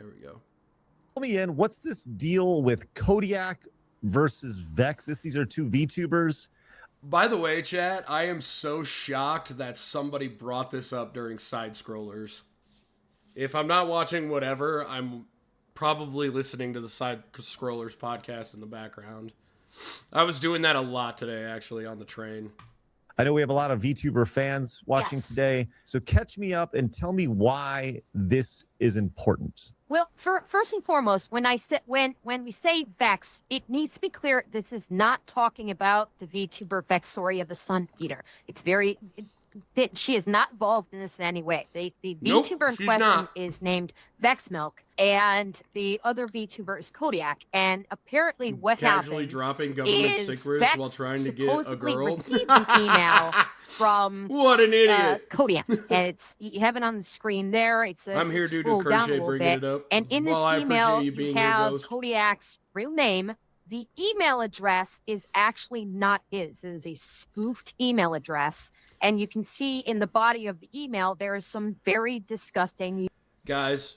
Here we go. Tell me in, what's this deal with Kodiak versus Vex? These are two VTubers. By the way, chat, I am so shocked that somebody brought this up during Side Scrollers. If I'm not watching whatever, I'm probably listening to the Side Scrollers podcast in the background. I was doing that a lot today, actually, on the train. I know we have a lot of VTuber fans watching today, so catch me up and tell me why this is important. Well, first and foremost, when we say Vex, it needs to be clear this is not talking about the VTuber Vex Story of the Sun Eater. It's she is not involved in this in any way. The VTuber in question is named Vex Milk, and the other VTuber is Kodiak. And apparently, what casually happened dropping government secrets while trying to get a girl. Received an email from what an idiot Kodiak, and you have it on the screen there. I'm here due to Crochet bringing it up. And in this email, you have Kodiak's real name. The email address is actually not his. It is a spoofed email address. And you can see in the body of the email, there is some very disgusting... Guys,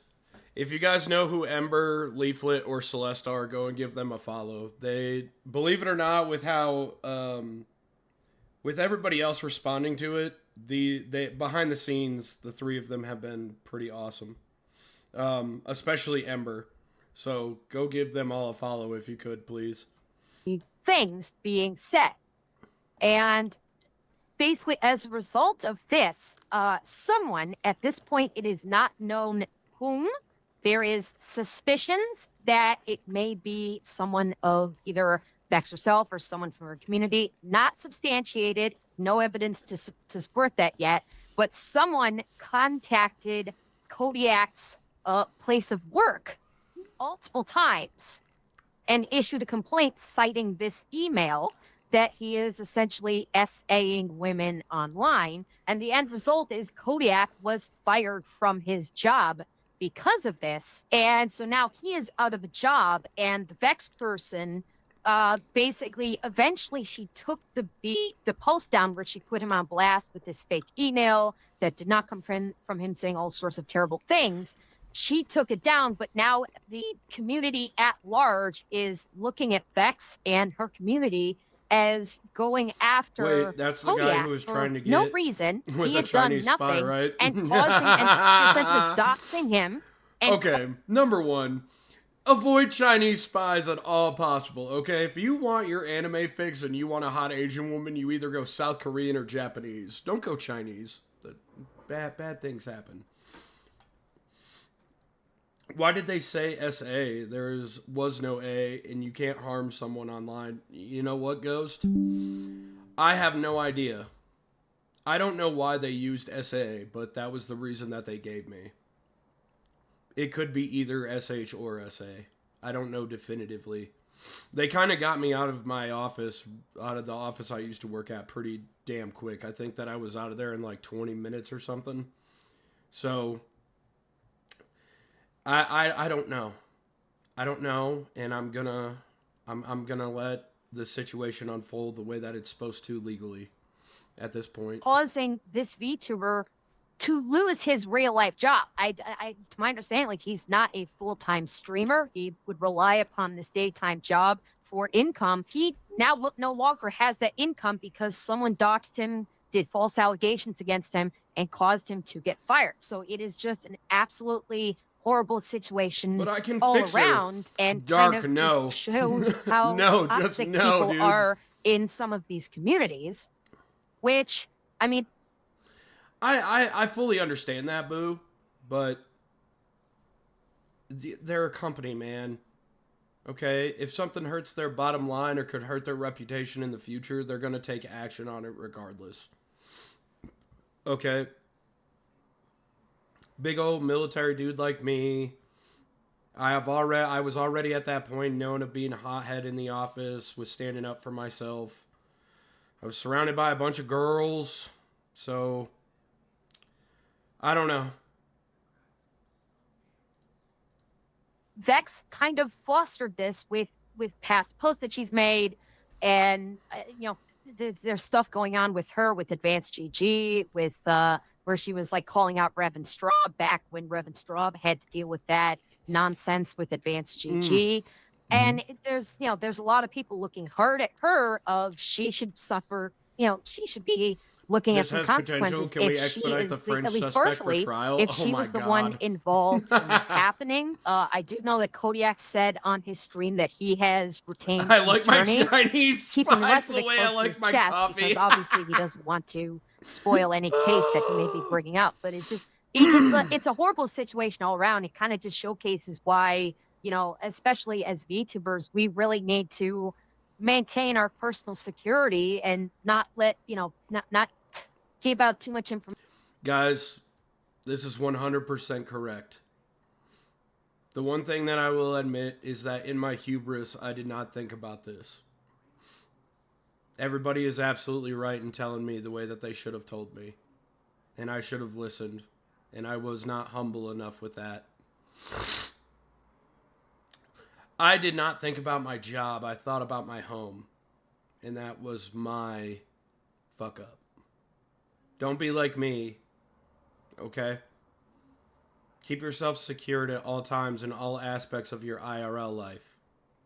if you guys know who Ember, Leaflet, or Celeste are, go and give them a follow. They, believe it or not, with how... with everybody else responding to it, they behind the scenes, the three of them have been pretty awesome. Especially Ember. So go give them all a follow if you could, please. Things being said. And basically, as a result of this, someone, at this point, it is not known whom, there is suspicions that it may be someone of either Vex herself or someone from her community, not substantiated, no evidence to support that yet, but someone contacted Kodiak's place of work multiple times and issued a complaint citing this email that he is essentially SAing women online. And the end result is Kodiak was fired from his job because of this. And so now he is out of a job, and the Vex person basically, eventually she took the post down where she put him on blast with this fake email that did not come from him saying all sorts of terrible things. She took it down, but now the community at large is looking at Vex and her community as going after Wait, that's the Kodiak guy who was trying to get no reason. He had done Chinese nothing spy, right? and causing and essentially doxing him. And okay, number one, avoid Chinese spies at all possible, okay? If you want your anime fix and you want a hot Asian woman, you either go South Korean or Japanese. Don't go Chinese. Bad things happen. Why did they say SA? There was no A, and you can't harm someone online. You know what, Ghost? I have no idea. I don't know why they used SA, but that was the reason that they gave me. It could be either SH or SA. I don't know definitively. They kind of got me out of my office, out of the office I used to work at pretty damn quick. I think that I was out of there in like 20 minutes or something. So... I don't know. I don't know, and I'm gonna let the situation unfold the way that it's supposed to legally at this point. Causing this VTuber to lose his real life job. To my understanding, like, he's not a full-time streamer. He would rely upon this daytime job for income. He now no longer has that income because someone doxed him, did false allegations against him, and caused him to get fired. So it is just an absolutely horrible situation but I can all fix around, and Dark, kind of just shows how toxic people dude. are in some of these communities. Which, I mean, I fully understand that, Boo, but they're a company, man. Okay, if something hurts their bottom line or could hurt their reputation in the future, they're gonna take action on it regardless. Okay. Big old military dude like me. I was already at that point known of being a hothead in the office, was standing up for myself. I was surrounded by a bunch of girls, so I don't know. Vex kind of fostered this with past posts that she's made, and there's stuff going on with her with Advanced GG, with where she was like calling out Revan Straub back when Revan Straub had to deal with that nonsense with Advanced GG. And there's a lot of people looking hard at her of she should suffer, she should be looking at This some has potential. consequences Can we if she expedite the is French at least suspect for partially, trial? if Oh she my was the one God. involved in this happening. I do know that Kodiak said on his stream that he has retained I an like my attorney, Chinese keeping the spice rest of the it way close I to like his my chest coffee. because obviously he doesn't want to spoil any case that he may be bringing up. But it's just it's a horrible situation all around. It kind of just showcases why, especially as VTubers, we really need to maintain our personal security and not let not give out too much information. Guys, this is 100% correct. The one thing that I will admit is that in my hubris, I did not think about this. Everybody is absolutely right in telling me the way that they should have told me. And I should have listened. And I was not humble enough with that. I did not think about my job. I thought about my home. And that was my fuck up. Don't be like me. Okay? Keep yourself secured at all times in all aspects of your IRL life.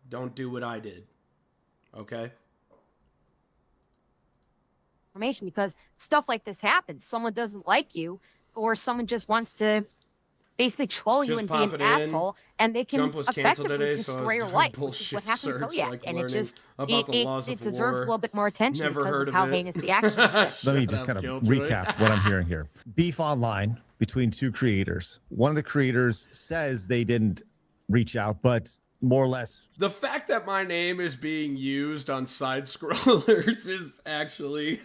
Don't do what I did. Okay? Because stuff like this happens. Someone doesn't like you, or someone just wants to basically troll you Just and be an asshole, and they can Jump was canceled effectively today, so I destroy was your doing life, which is bullshit what happened to search, Kodiak. like And it learning just about the laws it of deserves war. a little bit more attention Never because heard of of how it. heinous the action is. Let me Shut just up, kind of Killjoy. recap what I'm hearing here. Beef online between two creators. One of the creators says they didn't reach out, but more or less. The fact that my name is being used on side scrollers is actually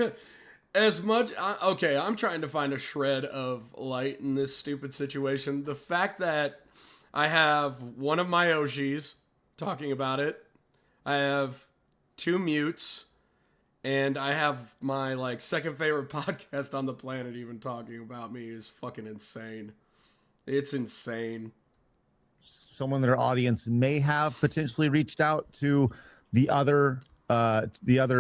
as much. Okay, I'm trying to find a shred of light in this stupid situation. The fact that I have one of my Oshis talking about it, I have 2 mutes, and I have my second favorite podcast on the planet even talking about me is fucking insane. It's insane. Someone in their audience may have potentially reached out to the other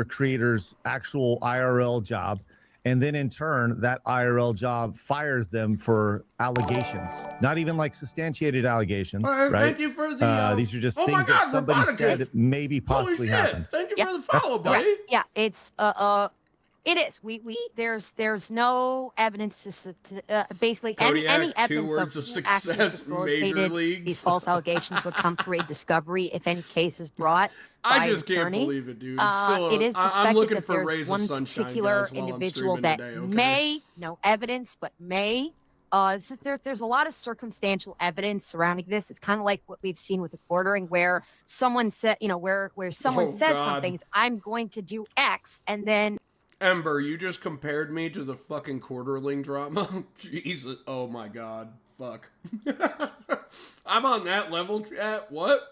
creator's actual IRL job, and then in turn that IRL job fires them for allegations, not even like substantiated allegations, right? Thank you for the these are just oh my things God, that somebody Roboticus. said maybe possibly Holy shit. happened. Thank you Yeah. for the follow, buddy. Correct. Yeah, it's it is. There's no evidence to basically Kodiak, any 2 evidence words of of who actually success, major facilitated leagues. these false allegations would come through a discovery if any case is brought by I just an can't attorney. believe it, dude. It's still It is I'm suspected looking that for there's rays one of sunshine, particular guys, while individual I'm that streaming today, okay? may, no evidence, but may. It's just there's a lot of circumstantial evidence surrounding this. It's kind of like what we've seen with the quartering, where someone said, where someone Oh, says God. something, I'm going to do X, and then Ember, you just compared me to the fucking quarterling drama. Jesus. Oh my God. Fuck. I'm on that level, chat. What?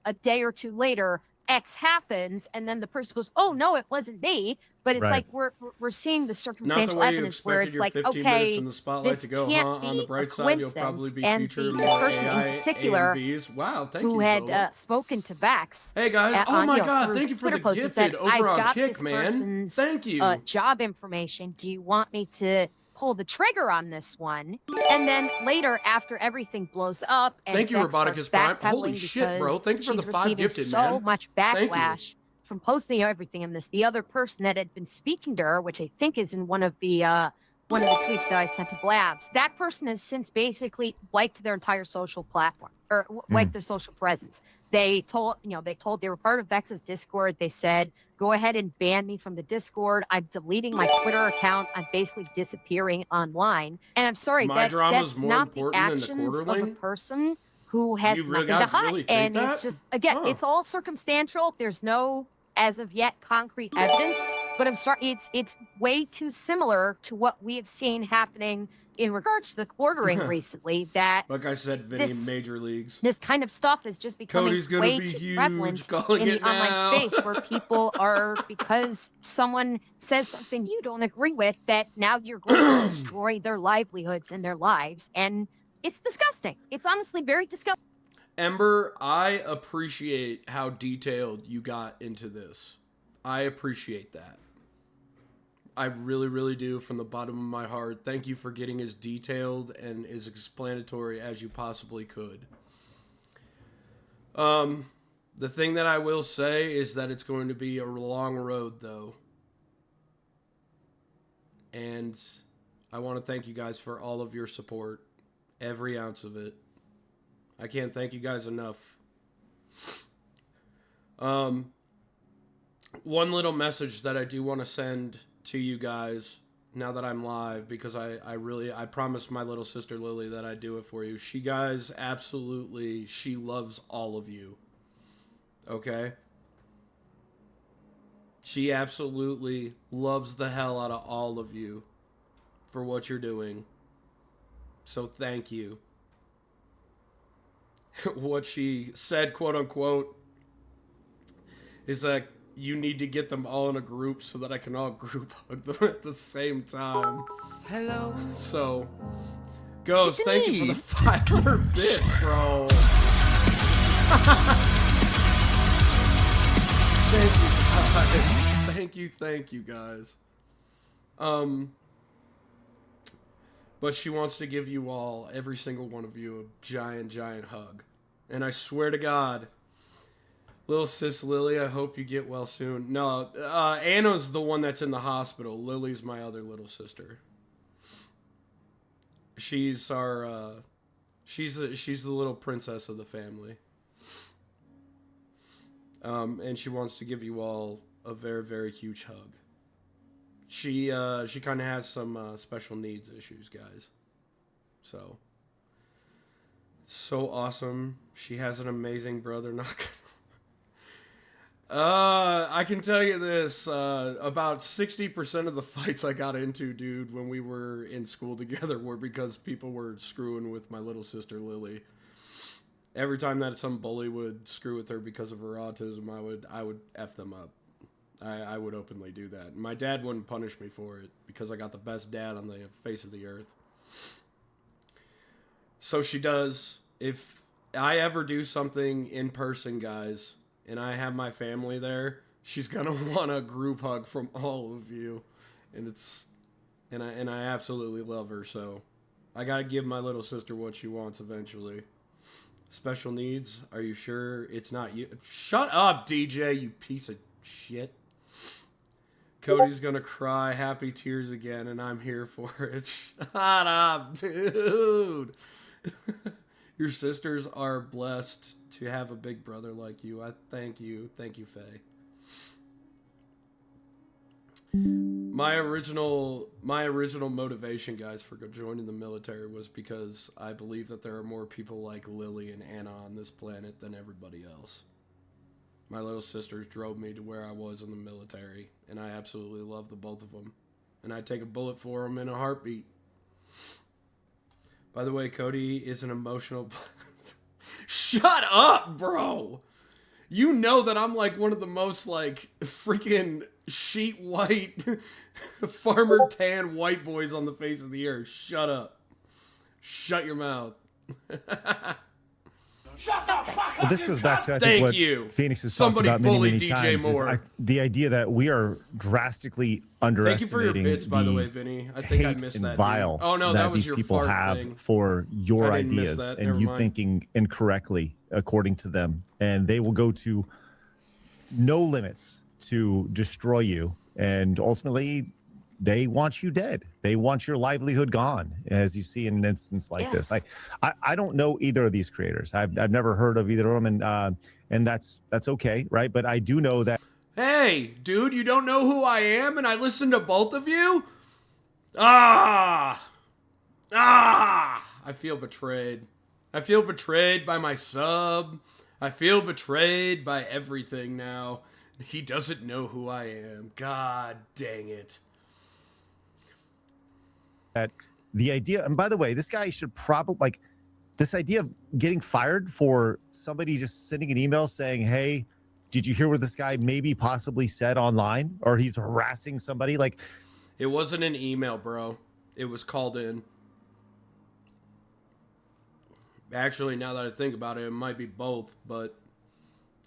a day or two later, X happens, and then the person goes, "Oh no, it wasn't me." But it's Right. like we're seeing the Not the circumstantial way you evidence where expected it's your like, 15 minutes okay, in the spotlight this to go, can't huh? On the be a bright side, you'll coincidence. probably be And featured the more person AI in particular AMVs. Wow, thank who you, had Zola. spoken to Bax. Hey guys, oh on, my God, through thank you for Twitter the post and gifted said, over I've on got Kick, this man. person's Thank you. job information. Do you want me to pull the trigger on this one? And then later, after everything blows up, and Thank you, Beck starts Roboticus Prime. backpedaling Holy shit, bro. because Thank you for she's the 5 receiving gifted, so man. much Thank you. backlash from posting everything in this. The other person that had been speaking to her, which I think is in one of the tweets that I sent to Blabs, that person has since basically wiped their entire social platform or wiped their social presence. They told they were part of Vex's Discord. They said, go ahead and ban me from the Discord. I'm deleting my Twitter account. I'm basically disappearing online. And I'm sorry, My drama's that's more not the important than the actions of a quarterling? person who has You really nothing to guys hide. really think And that? it's just, again, Huh. it's all circumstantial. There's no, as of yet, concrete evidence. But I'm sorry, it's way too similar to what we have seen happening in regards to the quartering recently. That Like I said, Vinny, this- major leagues. this kind of stuff is just becoming Cody's gonna way be too huge, prevalent calling in it the online now. space, where people are, because someone says something you don't agree with, that now you're going to destroy their livelihoods and their lives. And it's disgusting. It's honestly very disgusting. Ember, I appreciate how detailed you got into this. I appreciate that. I really, really do from the bottom of my heart. Thank you for getting as detailed and as explanatory as you possibly could. The thing that I will say is that it's going to be a long road, though. And I want to thank you guys for all of your support. Every ounce of it. I can't thank you guys enough. One little message that I do want to send to you guys now that I'm live, because I promised my little sister Lily that I'd do it for you. She loves all of you. Okay? She absolutely loves the hell out of all of you for what you're doing. So thank you. What she said, quote unquote, is that you need to get them all in a group so that I can all group hug them at the same time. Hello. So, Ghost, thank you for the 500 bits, bro. Thank you guys. But she wants to give you all, every single one of you, a giant hug. And I swear to God, little sis Lily, I hope you get well soon. No, Anna's the one that's in the hospital. Lily's my other little sister. She's our, she's the little princess of the family. And she wants to give you all a very, very huge hug. She kind of has some special needs issues, guys. So awesome. She has an amazing brother. I can tell you this, about 60% of the fights I got into, dude, when we were in school together were because people were screwing with my little sister Lily. Every time that some bully would screw with her because of her autism, I would F them up. I would openly do that. My dad wouldn't punish me for it because I got the best dad on the face of the earth. So she does. If I ever do something in person, guys, and I have my family there, she's gonna want a group hug from all of you. And I absolutely love her, so I gotta give my little sister what she wants eventually. Special needs? Are you sure it's not you? Shut up, DJ, you piece of shit. Cody's gonna cry happy tears again, and I'm here for it. Shut up, dude. Your sisters are blessed to have a big brother like you. I thank you. Thank you, Faye. My original motivation, guys, for joining the military was because I believe that there are more people like Lily and Anna on this planet than everybody else. My little sisters drove me to where I was in the military, and I absolutely love the both of them. And I'd take a bullet for them in a heartbeat. By the way, Cody is an emotional... Shut up, bro! You know that I'm like one of the most like freaking sheet white, farmer tan white boys on the face of the earth. Shut up. Shut your mouth. Shut the fuck up! Well, this goes back to I think Thank what you. Phoenix has Somebody talked about bully many DJ times. Moore. The idea that we are drastically Thank you for your underestimating bits, by the way, Vinny. I think I hate missed and that. vile Dude. Oh no, that was these your people fart have thing. for your I didn't miss ideas that. Never and you mind. thinking incorrectly according to them, and they will go to no limits to destroy you, and ultimately they want you dead. They want your livelihood gone, as you see in an instance like this. I don't know either of these creators. I've never heard of either of them, and that's okay, right? But I do know that. Hey, dude, you don't know who I am, and I listen to both of you? I feel betrayed. I feel betrayed by my sub. I feel betrayed by everything now. He doesn't know who I am. God dang it. That the idea, and by the way, this guy should probably like this idea of getting fired for somebody just sending an email saying, hey, did you hear what this guy maybe possibly said online, or he's harassing somebody? Like, it wasn't an email, bro. It was called in. Actually, now that I think about it, it might be both, but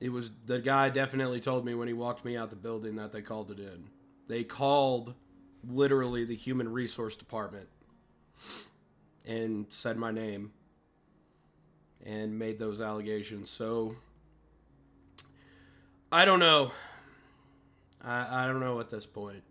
it was the guy definitely told me when he walked me out the building that they called it in. They called literally the human resource department and said my name and made those allegations. So I don't know. I don't know at this point.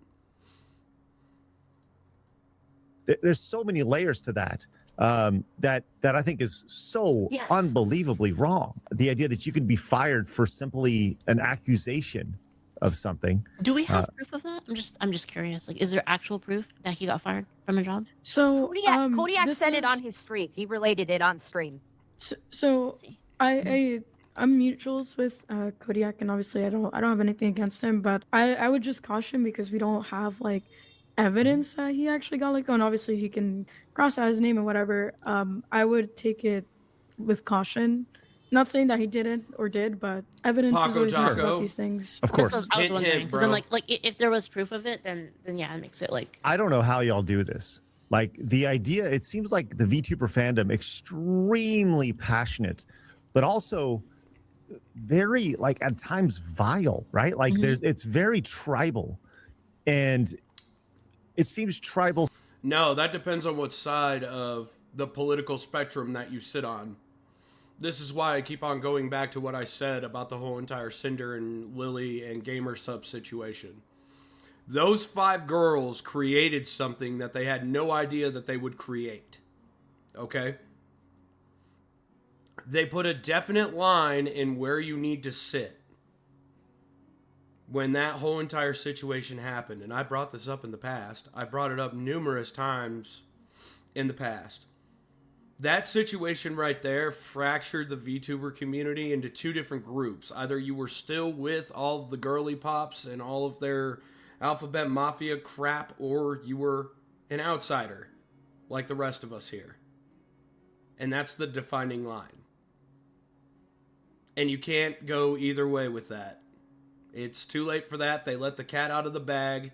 There's so many layers to that. That I think is so Yes. unbelievably wrong. The idea that you could be fired for simply an accusation of something. Do we have proof of that? I'm just curious. Like, is there actual proof that he got fired from a job? So Kodiak this said it is- on his stream. He related it on stream. So Let's see. I'm mutuals with Kodiak, and obviously I don't have anything against him, but I would just caution because we don't have like evidence that he actually got let go, and obviously he can cross out his name and whatever. I would take it with caution. Not saying that he didn't or did, but evidence is Paco always just Jocko. about these things. Of course. I was Hint, wondering hint, because then bro. like if there was proof of it, then yeah, it makes it like I don't know how y'all do this. Like the idea, it seems like the VTuber fandom extremely passionate, but also very like at times vile, right? Like it's very tribal, and it seems tribal. No, that depends on what side of the political spectrum that you sit on. This is why I keep on going back to what I said about the whole entire Cinder and Lily and GamerSub situation. Those 5 girls created something that they had no idea that they would create. Okay? They put a definite line in where you need to sit when that whole entire situation happened. And I brought this up in the past. I brought it up numerous times in the past. That situation right there fractured the VTuber community into 2 different groups. Either you were still with all of the girly pops and all of their Alphabet Mafia crap, or you were an outsider, like the rest of us here. And that's the defining line. And you can't go either way with that. It's too late for that. They let the cat out of the bag,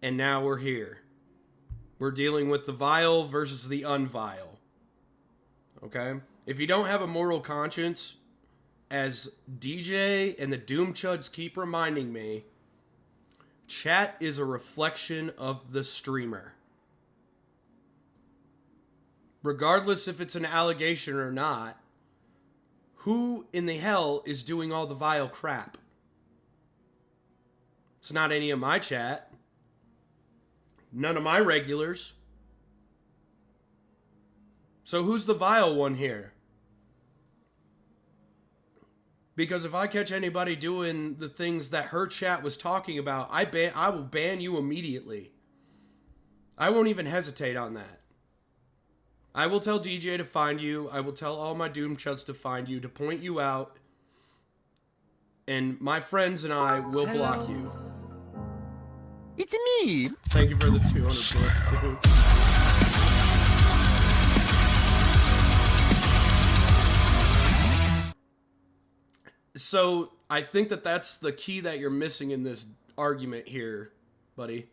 and now we're here. We're dealing with the vile versus the unvile. Okay? If you don't have a moral conscience, as DJ and the Doom Chuds keep reminding me, chat is a reflection of the streamer. Regardless if it's an allegation or not, who in the hell is doing all the vile crap? It's not any of my chat. None of my regulars. So who's the vile one here? Because if I catch anybody doing the things that her chat was talking about, I will ban you immediately. I won't even hesitate on that. I will tell DJ to find you. I will tell all my Doom Chuds to find you, to point you out. And my friends and I will block you. It's me. Thank you for the 200 bits, dude. So I think that that's the key that you're missing in this argument here, buddy.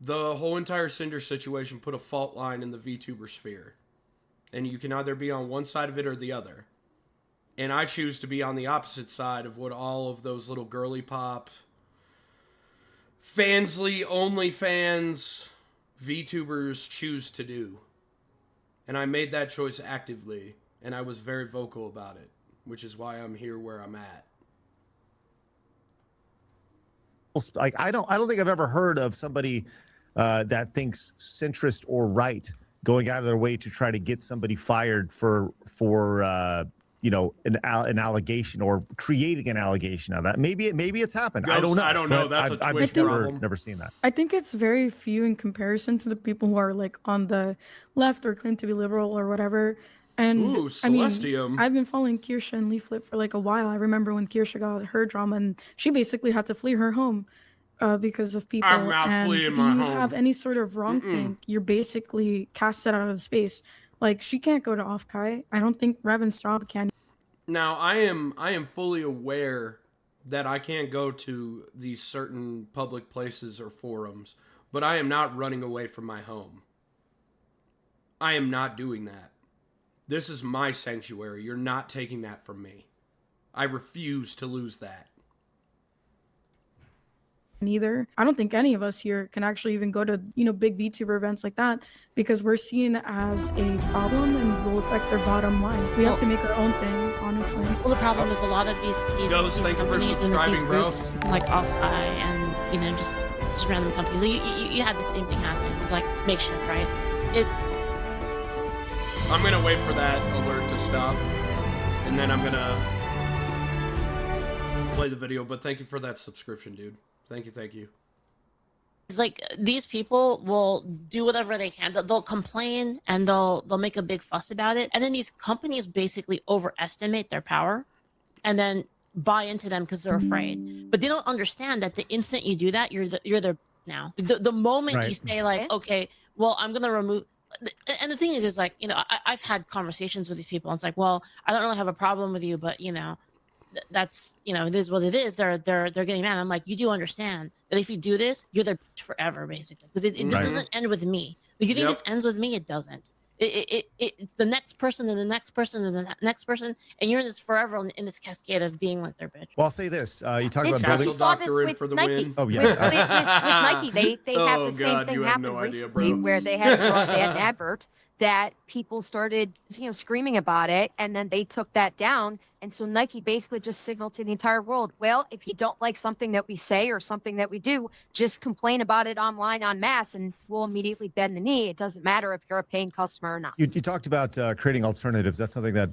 The whole entire Cinder situation put a fault line in the VTuber sphere. And you can either be on one side of it or the other. And I choose to be on the opposite side of what all of those little girly pop, Fansly, OnlyFans, VTubers choose to do. And I made that choice actively. And I was very vocal about it. Which is why I'm here where I'm at. Like I don't think I've ever heard of somebody that thinks centrist or right going out of their way to try to get somebody fired for an allegation or creating an allegation of that. Maybe it's happened. Ghost, I don't know. I don't know. But That's a I've Twitch problem. never seen that. I think it's very few in comparison to the people who are like on the left or claim to be liberal or whatever. And Ooh, Celestium. I've been following Kirsha and Leaflet for like a while. I remember when Kirsha got her drama and she basically had to flee her home because of people. I'm not and fleeing if my you home. have any sort of wrong thing, you're basically casted out of the space. Like she can't go to Offkai. I don't think Rev and Straub can. Now I am fully aware that I can't go to these certain public places or forums, but I am not running away from my home. I am not doing that. This is my sanctuary. You're not taking that from me. I refuse to lose that. neither. I don't think any of us here can actually even go to, big VTuber events like that because we're seen as a problem and will affect their bottom line. We have to make our own thing, honestly. Well, the problem is a lot of these Ghost, thank you for companies and subscribing, these bro. groups, like Off-Eye and just random companies. You had the same thing happen. It's like makeshift, right? I'm gonna wait for that alert to stop, and then I'm gonna play the video. But thank you for that subscription, dude. Thank you. It's like these people will do whatever they can. They'll complain and they'll make a big fuss about it, and then these companies basically overestimate their power, and then buy into them because they're afraid. But they don't understand that the instant you do that, you're their now. The moment you say like, okay, well, I'm gonna remove. And the thing is like, I've had conversations with these people, and it's like, well, I don't really have a problem with you, but that's it is what it is. They're getting mad. I'm like, you do understand that if you do this, you're there forever, basically, because this doesn't end with me. Like, you think this ends with me? It doesn't. It's the next person and the next person and the next person, and you're in this forever in this cascade of being like their bitch. Well, I'll say this: you talk about Castle building. Doctor in for the Nike. win. Oh yeah, With Nike, they had Oh, the same God, thing you have happen no idea, recently bro. where they had an advert that people started, screaming about it, and then they took that down. And so Nike basically just signaled to the entire world, well, if you don't like something that we say or something that we do, just complain about it online en masse, and we'll immediately bend the knee. It doesn't matter if you're a paying customer or not. you talked about creating alternatives. That's something that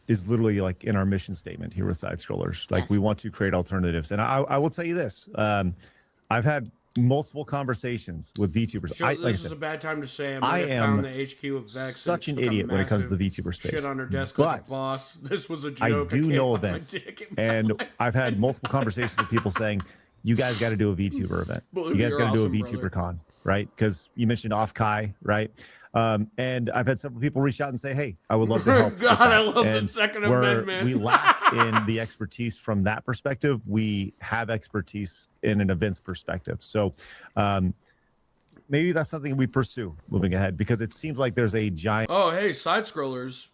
is literally like in our mission statement here with Side Scrollers. Like, we want to create alternatives, and I will tell you this: I've had multiple conversations with VTubers. Sure, this is a bad time to say I am found the HQ of Vex. such an idiot when it comes to the VTuber space. Shit on her desk But like a boss. This was a I joke. do can't know find my events, dick in my and life. I've had multiple conversations with people saying, "You guys got to do a VTuber event. Blue, You guys you're got to do a awesome, VTuber brother. con, right?" Because you mentioned Off Kai, right? And I've had several people reach out and say, "Hey, I would love to help." with God, that." I love And the Second where Amendment. we lack in the expertise from that perspective, we have expertise in an events perspective. So maybe that's something we pursue moving ahead, because it seems like there's a giant. Oh, hey, Side Scrollers.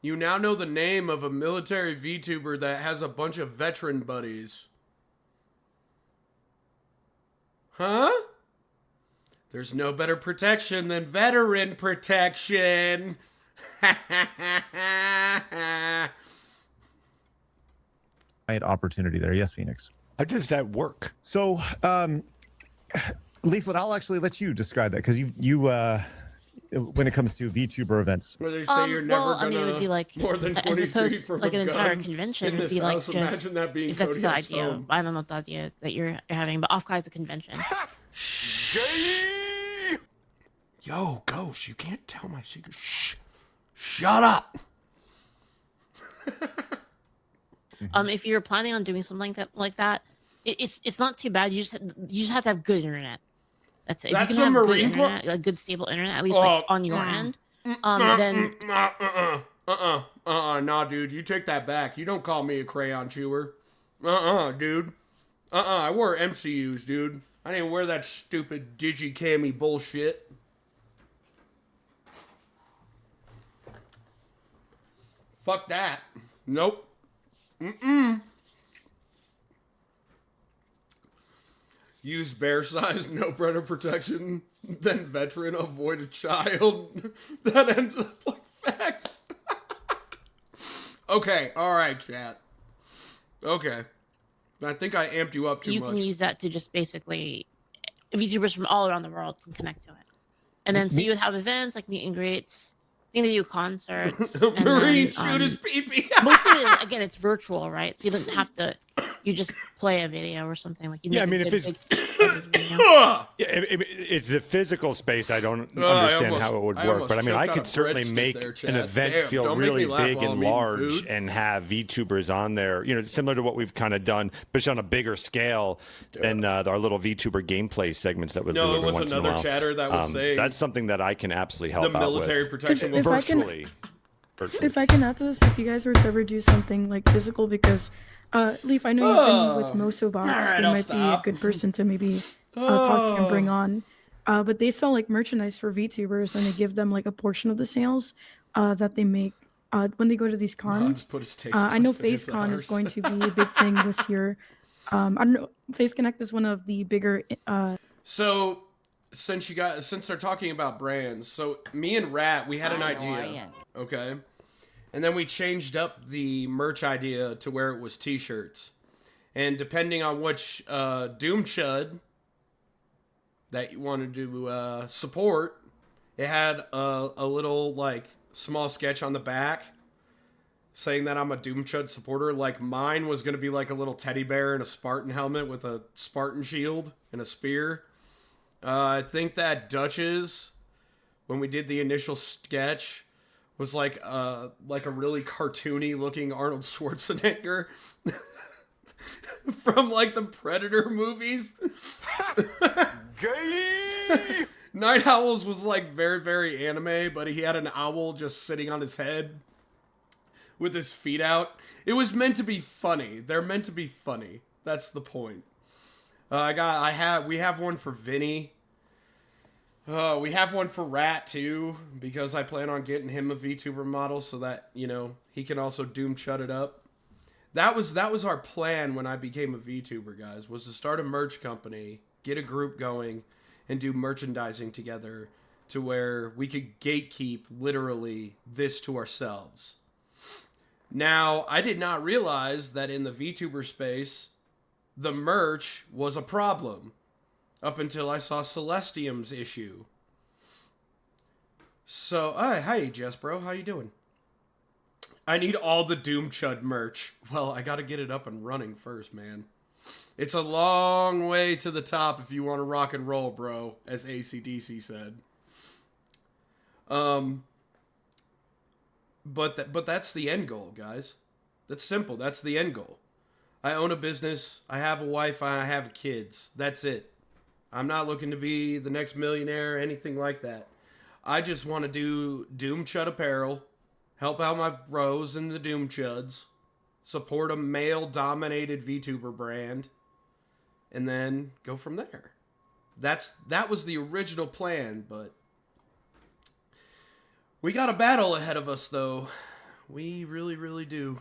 You now know the name of a military VTuber that has a bunch of veteran buddies. Huh? There's no better protection than veteran protection. Opportunity there. Yes, Phoenix. How does that work? So, Leaflet, I'll actually let you describe that, because you when it comes to VTuber events. Where they say you're never I mean, it would be like, more than as 20 opposed feet from like a an entire gun convention, in it'd this be like house. just Imagine that being if that's the Kodiak's idea. home. I don't know what the idea that you're having, but Off-Kai is a convention. Yo, Ghost, you can't tell my secret. Shh. Shut up. If you're planning on doing something like that, it's not too bad. You just have to have good internet. That's it. If That's you the can have good Marine Corps? internet, like good stable internet, at least like on your end, then Nah, dude, you take that back. You don't call me a crayon chewer. Dude. I wore MCUs, dude. I didn't wear that stupid digi-cami bullshit. Fuck that. Nope. Use bear-sized, no predator protection, then veteran, avoid a child. That ends up like facts. Okay, alright, chat. Okay. I think I amped you up too you much. can use that to just basically VTubers from all around the world can connect to it. And then so you would have events like meet and greets. I think they do concerts. And Marine then, shoot his pee-pee. most of it, again, it's virtual, right? So you don't have to. You just play a video or something like. You Yeah, I make mean, a if good it's- big video. Ugh. Yeah, it's the physical space. I don't I understand almost- how it would I work, almost but I mean, choked I on could a certainly breadstick make there, an Chad. event Damn, feel don't make me really laugh big while and I'm eating large, food. and have VTubers on there. You know, similar to what we've kind of done, but just on a bigger scale than our little VTuber gameplay segments that we'll do No, it every was once in a another while. chatter that was saying That's something that I can absolutely help the out military with. protection will If I can- virtually. If I can add to this, if you guys were to ever do something like physical, because Leaf, I know you've been with Moso Box. Alright, They I'll might stop. be a good person to maybe talk to and bring on. But they sell like merchandise for VTubers, and they give them like a portion of the sales that they make when they go to these cons. Put his taste I know buds in his FaceCon is arse. going to be a big thing this year. I don't know. Face Connect is one of the bigger. So since they're talking about brands, so me and Rat, we had an idea, okay, and then we changed up the merch idea to where it was T-shirts, and depending on which Doom Chud that you wanted to support, it had a little like small sketch on the back saying that I'm a Doom Chud supporter. Like mine was gonna be like a little teddy bear in a Spartan helmet with a Spartan shield and a spear. I think that Dutch's, when we did the initial sketch, was like a really cartoony looking Arnold Schwarzenegger from like the Predator movies. Gay! Night Owl's was like very, very anime, but he had an owl just sitting on his head with his feet out. It was meant to be funny. They're meant to be funny. That's the point. We have one for Vinny. We have one for Rat too, because I plan on getting him a VTuber model so that, you know, he can also Doom Chud it up. That was our plan when I became a VTuber, guys, was to start a merch company, get a group going, and do merchandising together to where we could gatekeep literally this to ourselves. Now, I did not realize that in the VTuber space, the merch was a problem up until I saw Celestium's issue. So, hi, Jess, bro. How you doing? I need all the Doom Chud merch. Well, I gotta get it up and running first, man. It's a long way to the top if you want to rock and roll, bro, as AC/DC said. But that's the end goal, guys. That's simple. That's the end goal. I own a business. I have a wife. I have kids. That's it. I'm not looking to be the next millionaire or anything like that. I just want to do Doom Chud apparel, help out my bros and the Doom Chuds, support a male-dominated VTuber brand, and then go from there. That was the original plan, but we got a battle ahead of us, though. We really, really do.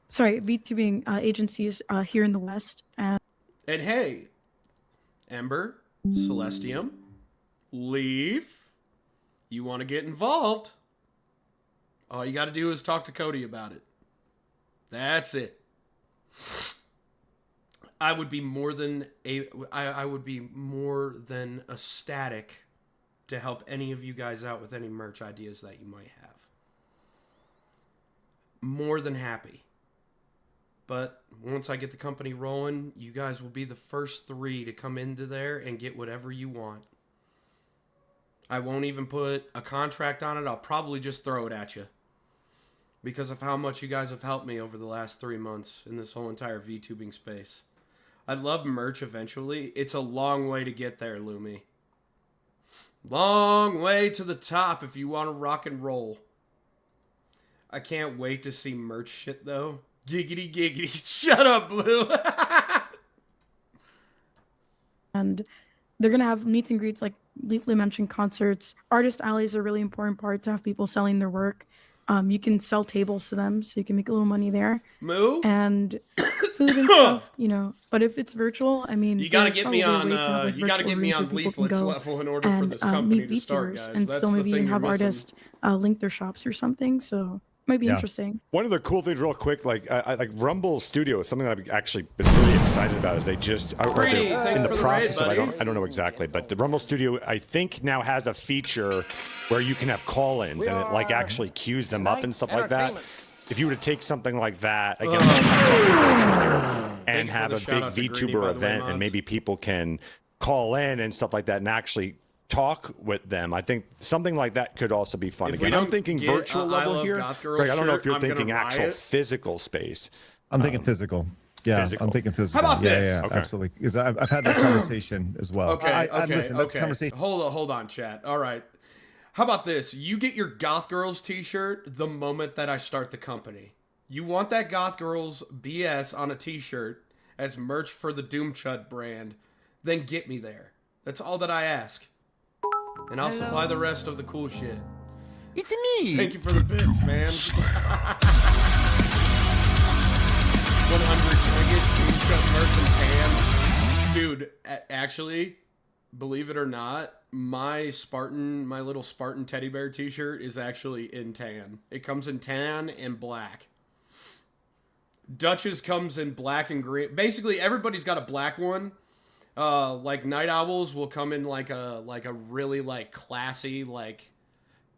Sorry, VTubing agencies here in the West. And hey, Ember, Celestium, Leaf, you want to get involved? All you got to do is talk to Cody about it. That's it. I would be more than ecstatic to help any of you guys out with any merch ideas that you might have. More than happy. But once I get the company rolling, you guys will be the first 3 to come into there and get whatever you want. I won't even put a contract on it. I'll probably just throw it at you. Because of how much you guys have helped me over the last 3 months in this whole entire VTubing space. I'd love merch eventually. It's a long way to get there, Lumi. Long way to the top if you want to rock and roll. I can't wait to see merch shit, though. Giggity, giggity. Shut up, Blue. And they're going to have meets and greets, like Leafly mentioned, concerts. Artist alleys are a really important part to have people selling their work. You can sell tables to them, so you can make a little money there. Moo? And food and stuff, you know. But if it's virtual, I mean, you gotta get me on. Like, you gotta get me on Leaflet's level in order for this company to start, guys. And that's still maybe the thing even have you're missing. artists link their shops or something. So might be interesting. One of the cool things, real quick, like Rumble Studio is something that I've actually been really excited about. Is they just in the process of, I don't know exactly, but the Rumble Studio I think now has a feature where you can have call-ins and it like actually queues them up and stuff like that. If you were to take something like that again, and have a big VTuber event, and maybe people can call in and stuff like that, and actually talk with them. I think something like that could also be fun. Again, I'm thinking virtual level here. Greg, I don't know if you're thinking actual physical space. I'm thinking physical. Yeah, physical. I'm thinking physical. How about this? Yeah, Okay. absolutely. Because I've had that conversation as well. Okay, Listen, that's a conversation. Hold on, chat. All right. How about this? You get your Goth Girls t-shirt the moment that I start the company. You want that Goth Girls BS on a t-shirt as merch for the Doom Chud brand, then get me there. That's all that I ask. And I'll supply the rest of the cool shit. It's me. Thank you for the bits, man. 100 Doom Shut merch and tan. Dude, actually, believe it or not, my little Spartan teddy bear t-shirt is actually in tan. It comes in tan and black. Dutch's comes in black and green. Basically, everybody's got a black one. Like Night Owls will come in like a really like classy like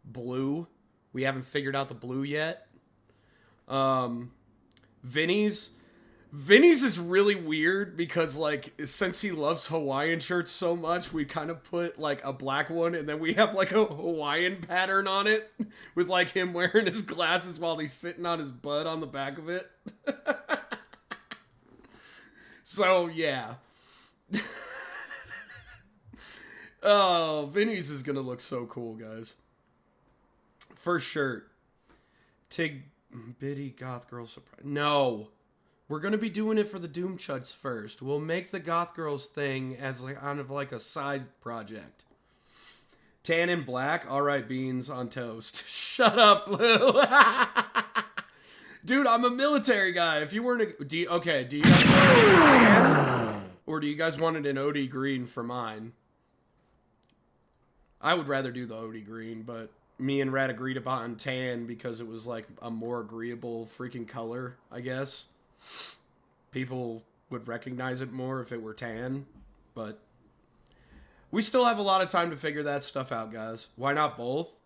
blue. We haven't figured out the blue yet. Vinny's is really weird because like since he loves Hawaiian shirts so much, we kind of put like a black one and then we have like a Hawaiian pattern on it with like him wearing his glasses while he's sitting on his butt on the back of it. So yeah. Oh, Vinny's is gonna look so cool, guys. First shirt. Tig Biddy Goth Girl Surprise. No. We're gonna be doing it for the Doom Chuds first. We'll make the Goth Girls thing as like kind of like a side project. Tan and black, alright, beans on toast. Shut up, Blue. Dude, I'm a military guy. If you weren't do you guys want it in tan? Or do you guys want it in OD green for mine? I would rather do the OD green, but me and Rat agreed upon tan because it was like a more agreeable freaking color, I guess. People would recognize it more if it were tan, but we still have a lot of time to figure that stuff out, guys. Why not both?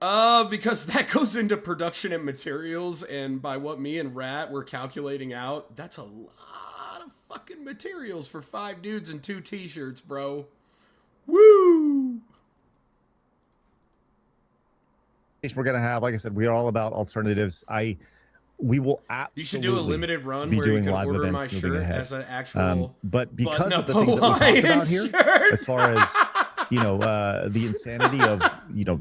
Because that goes into production and materials, and by what me and Rat were calculating out, that's a lot of fucking materials for 5 dudes and 2 t-shirts, bro. Woo! We're gonna have, like I said, we are all about alternatives. We will absolutely. You should do a limited run be where you doing can live order events my shirt ahead. as an actual. But because no of the things that we talked about here, shirt. as far as the insanity of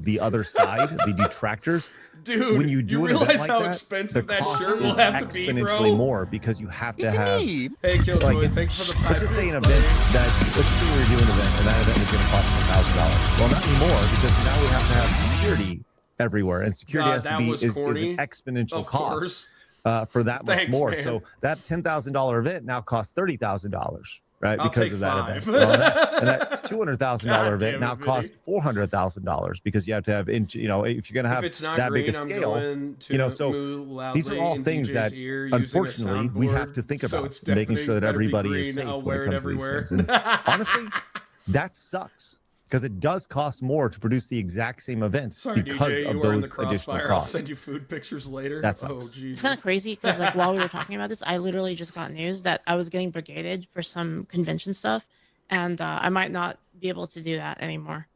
the other side, the detractors. Dude, when you do an realize event like how that, expensive the that cost shirt is will have to be, exponentially bro. more because you have to have. Hey, Kill Like Toy, thanks for the 5 let's just say an minutes, event buddy. that let's say we're doing an event and that event is going to cost $1,000. Well, not anymore because now we have to have security everywhere, and security God, has to that be was is corny. an exponential Of cost course. for that much Thanks, more. man. So that $10,000 event now costs $30,000, right? I'll Because take of that 5. event. Well, that $200,000 God event damn it, now costs $400,000 because you have to have if you're going to have If it's not that green, big a I'm scale, going to so moo loudly these are all in things DJ's that ear using a unfortunately we have soundboard, to think so about, it's making sure that definitely better be everybody is green. safe I'll when wear it it comes to everywhere. these things. And honestly, that sucks because it does cost more to produce the exact same event Sorry, because DJ, of you are in the those additional crossfire. I'll costs. send you food pictures later. That Oh, sucks. Jesus. It's kind of crazy because like while we were talking about this, I literally just got news that I was getting brigaded for some convention stuff, and I might not be able to do that anymore.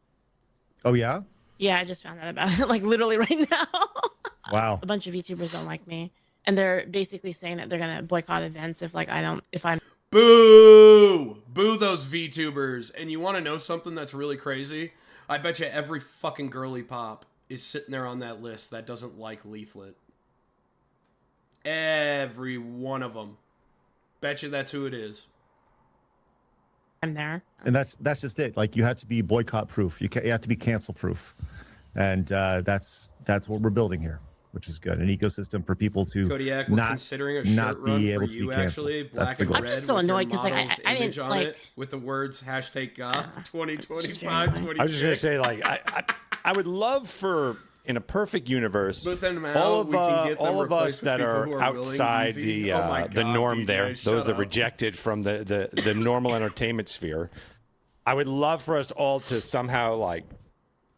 Oh yeah? Yeah, I just found out about it like literally right now. Wow. A bunch of VTubers don't like me, and they're basically saying that they're gonna boycott events if I'm Boo! Boo those VTubers. And you want to know something that's really crazy? I bet you every fucking girly pop is sitting there on that list that doesn't like Leaflet. Every one of them. Bet you that's who it is. there. And that's just it. Like you have to be boycott proof. You have to be cancel proof. And that's what we're building here, which is good. An ecosystem for people to Kodiak, we're not considering a shirt not run be able for to be you, canceled. actually. That's Black the and goal. red I'm just so with your annoyed 'cause, like, model's I image didn't, on like- it with the words #Goth Just 2025 very 26. I was just gonna say, like, I would love for, in a perfect universe, But then now all of we can get them all of us replaced with that people are who willing, outside easy. the Oh my the God, norm DJ, there, shut those that up. rejected from the normal entertainment sphere. I would love for us all to somehow like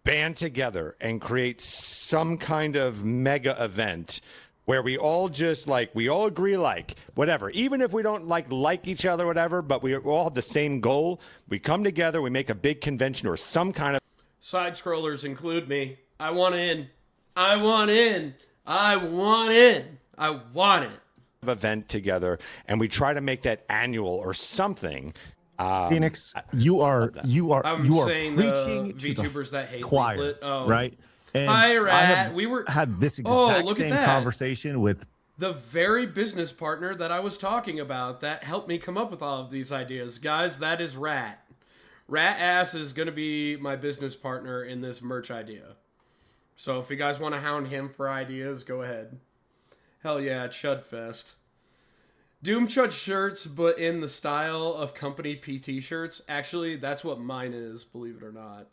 band together and create some kind of mega event where we all just we all agree whatever, even if we don't like each other, whatever, but we all have the same goal. We come together, we make a big convention or some kind of Side scrollers include me. I want in. I want in. I want in. I want it. event together, and we try to make that annual or something. Phoenix, you are I'm saying preaching the to VTubers the that hate choir, Leaflet. Oh. right? And Hi, I Rat. have We were had this Oh, exact look at same that. conversation with the very business partner that I was talking about that helped me come up with all of these ideas. Guys, that is Rat. Rat Ass is going to be my business partner in this merch idea. So if you guys want to hound him for ideas, go ahead. Hell yeah, Chudfest. Doom Chud shirts, but in the style of company PT shirts. Actually, that's what mine is, believe it or not.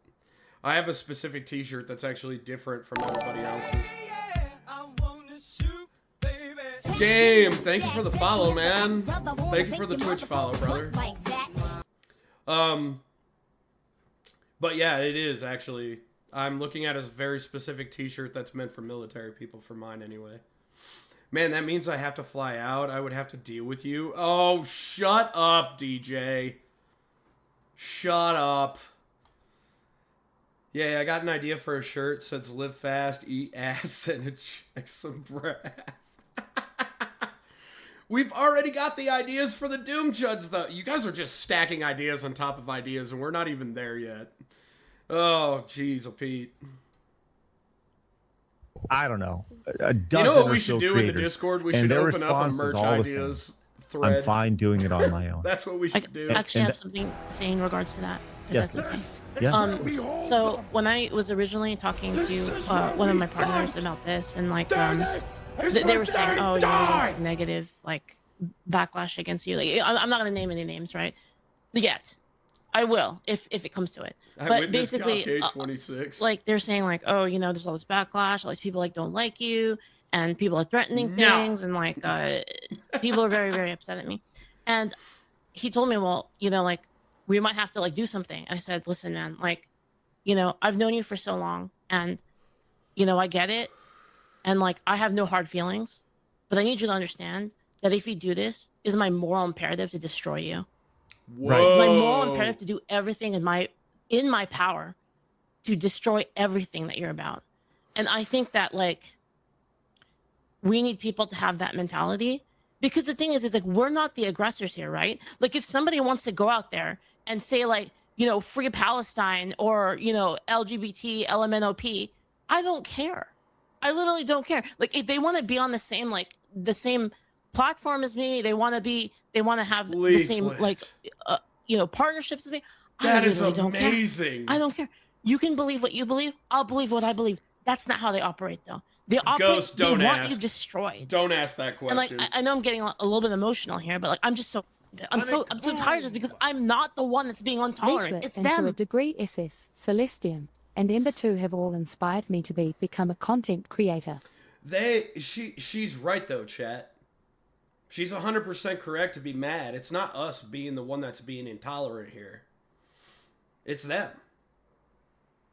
I have a specific t-shirt that's actually different from everybody else's. Game, thank you for the follow, man. Thank you for the Twitch follow, brother. But yeah, it is actually. I'm looking at a very specific t-shirt that's meant for military people, for mine anyway. Man, that means I have to fly out. I would have to deal with you. Oh, shut up, DJ. Shut up. Yeah, I got an idea for a shirt. It says live fast, eat ass, and it checks some brass. We've already got the ideas for the Doom Chuds, though. You guys are just stacking ideas on top of ideas, and we're not even there yet. Oh, jeez, Pete. I don't know. You know what we should do in the Discord? We should open up a merch ideas thread. I'm fine doing it on my own. That's what we should do. I actually have something to say in regards to that. Yes. That's okay. Yeah. So when I was originally talking to one of my partners about this, and like they were saying, oh, you know, there's this negative like backlash against you. Like I'm not gonna name any names, right? Yet. I will if it comes to it. But basically, like they're saying like, oh, you know, there's all this backlash, all these people like don't like you, and people are threatening things, and like people are very, very upset at me. And he told me, well, you know, like we might have to like do something. I said, listen, man, like, you know, I've known you for so long, and you know, I get it, and like I have no hard feelings, but I need you to understand that if you do this, it's my moral imperative to destroy you. Whoa. It's my moral imperative to do everything in my power to destroy everything that you're about. And I think that like we need people to have that mentality, because the thing is like we're not the aggressors here, right? Like if somebody wants to go out there and say like, you know, free Palestine or, you know, LGBT, LMNOP, I don't care. I literally don't care. Like if they want to be on the same platform as me, they want to have the same like you know, partnerships as me. That is amazing. I don't care. You can believe what you believe. I'll believe what I believe. That's not how they operate, though. They operate. Ghost, don't they ask. Want you destroyed. Don't ask that question. And like I know I'm getting a little bit emotional here, but like I'm so tired just because I'm not the one that's being intolerant. It's them. To a degree, SS, Celestium, and Ember 2 have all inspired me to become a content creator. She's right though, chat. She's 100% correct to be mad. It's not us being the one that's being intolerant here. It's them.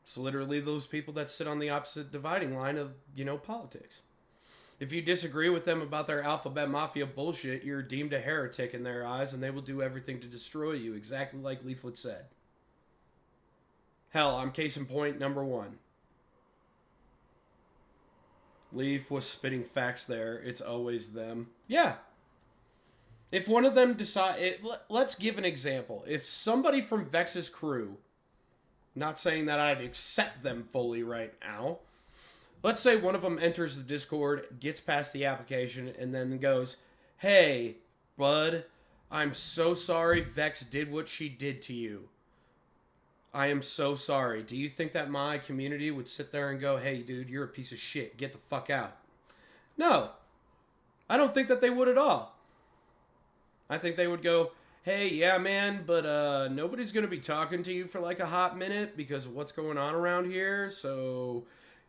It's literally those people that sit on the opposite dividing line of, you know, politics. If you disagree with them about their alphabet mafia bullshit, you're deemed a heretic in their eyes, and they will do everything to destroy you, exactly like Leaflet said. Hell, I'm case in point number 1. Leaf was spitting facts there. It's always them. Yeah. If one of them let's give an example. If somebody from Vex's crew, not saying that I'd accept them fully right now, let's say one of them enters the Discord, gets past the application, and then goes, hey, bud, I'm so sorry Vex did what she did to you. I am so sorry. Do you think that my community would sit there and go, hey, dude, you're a piece of shit. Get the fuck out? No. I don't think that they would at all. I think they would go, hey, yeah, man, but nobody's going to be talking to you for like a hot minute because of what's going on around here, so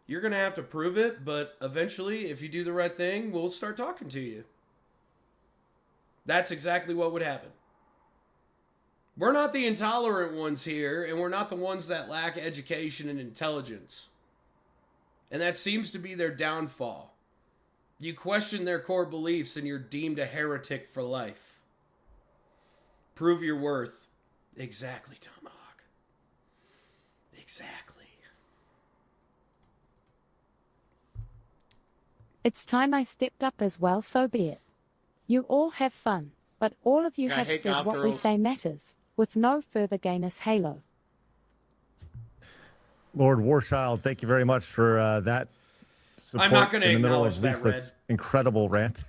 you're going to have to prove it, but eventually, if you do the right thing, we'll start talking to you. That's exactly what would happen. We're not the intolerant ones here, and we're not the ones that lack education and intelligence. And that seems to be their downfall. You question their core beliefs, and you're deemed a heretic for life. Prove your worth. Exactly, Tomahawk. Exactly. It's time I stepped up as well, so be it. You all have fun, but all of you I have hate said goth what we girls. say matters, with no further gainus halo. Lord Warchild, thank you very much for that support I'm not going to in the middle acknowledge of that, Red. Leaflet's incredible rant.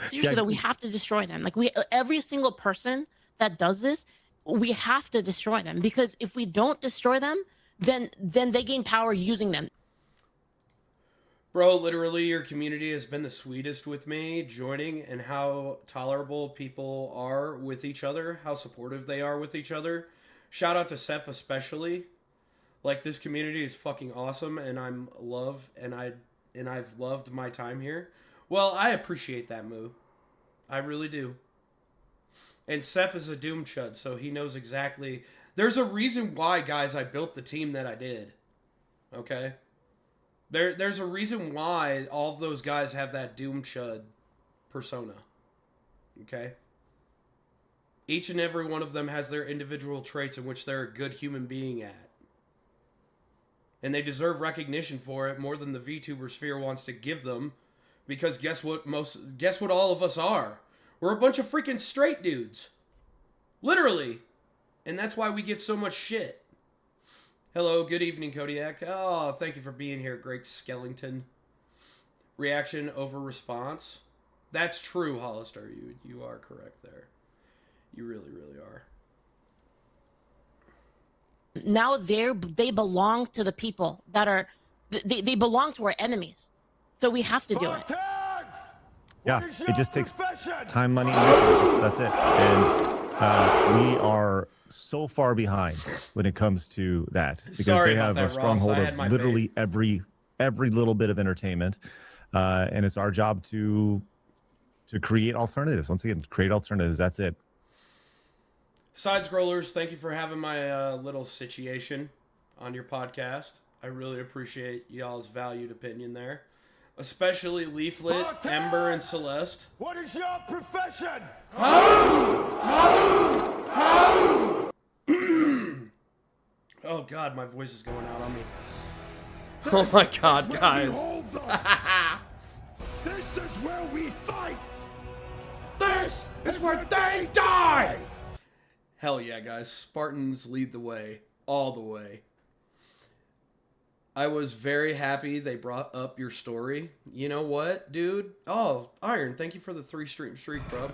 Seriously, though, we have to destroy them. Like every single person that does this, we have to destroy them, because if we don't destroy them, then they gain power using them. Bro, literally, your community has been the sweetest with me joining, and how tolerable people are with each other, how supportive they are with each other. Shout out to Seth especially. Like, this community is fucking awesome, and I've loved my time here. Well, I appreciate that, Moo. I really do. And Seth is a Doom Chud, so he knows exactly. There's a reason why, guys, I built the team that I did. Okay? There's a reason why all of those guys have that Doom Chud persona. Okay? Each and every one of them has their individual traits in which they're a good human being at. And they deserve recognition for it more than the VTuber sphere wants to give them. Because guess what all of us are? We're a bunch of freaking straight dudes. Literally. And that's why we get so much shit. Hello, good evening, Kodiak. Oh, thank you for being here, Greg Skellington. Reaction over response. That's true, Hollister. You are correct there. You really, really are. Now they belong to the people that are, they belong to our enemies. So we have to do it. Yeah, it just takes time, money, and resources. That's it. And we are so far behind when it comes to that, because Sorry they about have that, a stronghold Ross. I had of my literally every little bit of entertainment, and it's our job to create alternatives. Once again, create alternatives. That's it. Side scrollers, thank you for having my little situation on your podcast. I really appreciate y'all's valued opinion there. Especially Leaflet, Ember, and Celeste. What is your profession? Oh god, my voice is going out on me. Oh my god, guys. This is where we fight. This is where they die! Hell yeah, guys. Spartans lead the way. All the way. I was very happy they brought up your story. You know what, dude? Oh, Iron, thank you for the 3-stream streak, bro.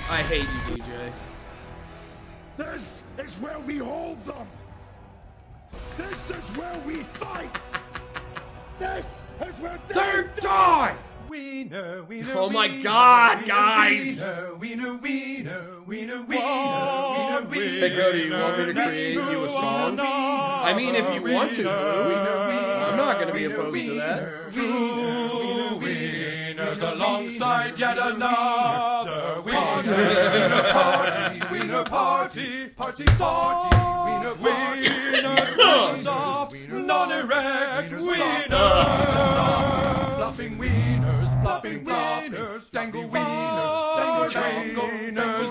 I hate you, DJ. This is where we hold them. This is where we fight. This is where they die! Wiener, wiener, Oh my wiener, god, wiener, guys! Wiener, wiener, wiener, wiener, wiener, Hey, Cody, you want me to create you a song? I mean, if you want to, I'm not going to be opposed to that. Two wieners alongside yet another wiener party, wiener party, party song, wiener soft, non-erect wiener. Flopping wieners, dangle wieners, dangle wieners,